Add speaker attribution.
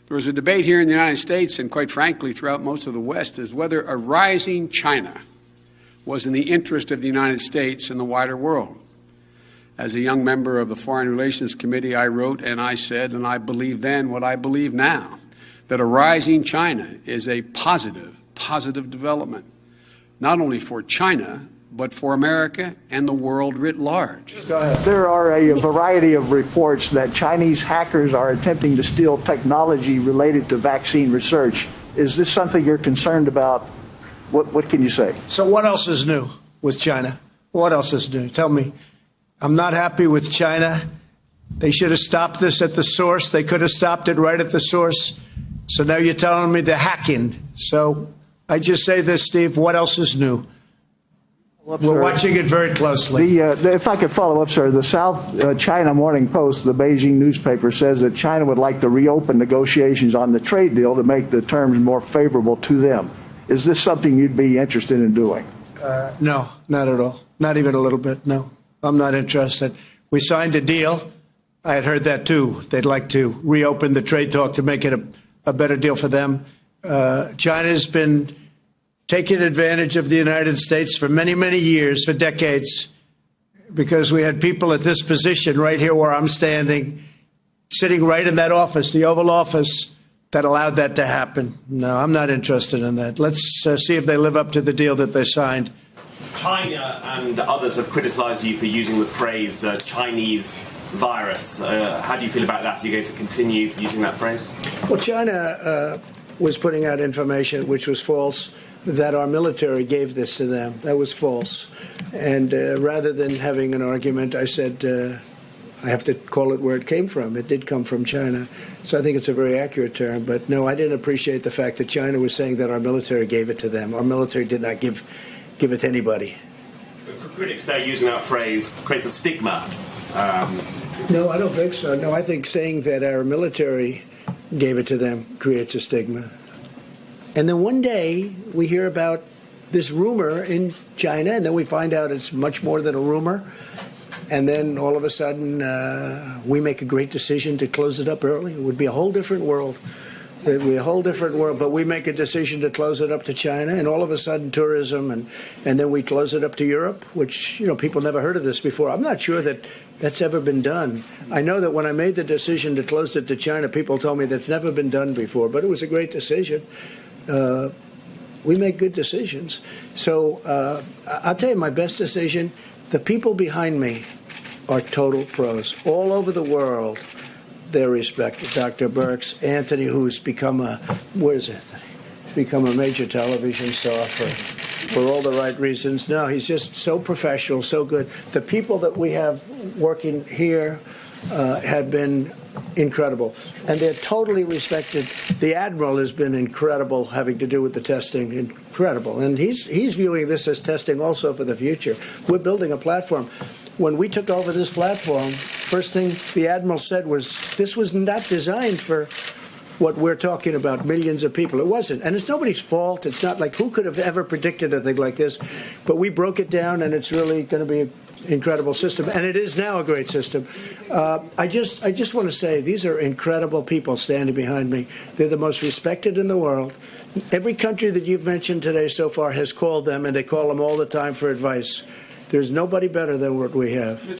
Speaker 1: There was a debate here in the United States and, quite frankly, throughout most of the West as whether a rising China was in the interest of the United States and the wider world. As a young member of the Foreign Relations Committee, I wrote and I said, and I believe then what I believe now, that a rising China is a positive development, not only for China, but for America and the world writ large.
Speaker 2: There are a variety of reports that Chinese hackers are attempting to steal technology related to vaccine research. Is this something you're concerned about? What can you say?
Speaker 3: So what else is new with China? What else is new? Tell me. I'm not happy with China. They should have stopped this at the source. They could have stopped it right at the source. So now you're telling me they're hacking. So I just say this, Steve, what else is new? We're watching it very closely.
Speaker 2: If I could follow up, sir, the South China Morning Post, the Beijing newspaper, says that China would like to reopen negotiations on the trade deal to make the terms more favorable to them. Is this something you'd be interested in doing?
Speaker 3: No, not at all. Not even a little bit, no. I'm not interested. We signed a deal. I had heard that, too. They'd like to reopen the trade talk to make it a better deal for them. China's been taking advantage of the United States for many, many years, for decades, because we had people at this position right here where I'm standing, sitting right in that office, the Oval Office, that allowed that to happen. No, I'm not interested in that. Let's see if they live up to the deal that they signed.
Speaker 4: China and others have criticized you for using the phrase Chinese virus. How do you feel about that? Are you going to continue using that phrase?
Speaker 3: Well, China was putting out information which was false, that our military gave this to them. That was false. And rather than having an argument, I said, I have to call it where it came from. It did come from China. So I think it's a very accurate term. But no, I didn't appreciate the fact that China was saying that our military gave it to them. Our military did not give it to anybody.
Speaker 4: Critics say using that phrase creates a stigma.
Speaker 3: No, I don't think so. No, I think saying that our military gave it to them creates a stigma. And then one day we hear about this rumor in China, and then we find out it's much more than a rumor. And then all of a sudden we make a great decision to close it up early. It would be a whole different world. It would be a whole different world. But we make a decision to close it up to China, and all of a sudden tourism, and then we close it up to Europe, which, people never heard of this before. I'm not sure that that's ever been done. I know that when I made the decision to close it to China, people told me that's never been done before, but it was a great decision. We make good decisions. So I'll tell you my best decision. The people behind me are total pros. All over the world, they're respected. Dr. Birx, Anthony, who's become a major television star for all the right reasons. No, he's just so professional, so good. The people that we have working here have been incredible, and they're totally respected. The Admiral has been incredible, having to do with the testing, incredible, and he's viewing this as testing also for the future. We're building a platform. When we took over this platform, first thing the Admiral said was, this was not designed for what we're talking about, millions of people. It wasn't, and it's nobody's fault. It's not like who could have ever predicted a thing like this, but we broke it down, and it's really going to be incredible system, and it is now a great system. I just want to say these are incredible people standing behind me. They're the most respected in the world. Every country that you've mentioned today so far has called them, and they call them all the time for advice. There's nobody better than what we have.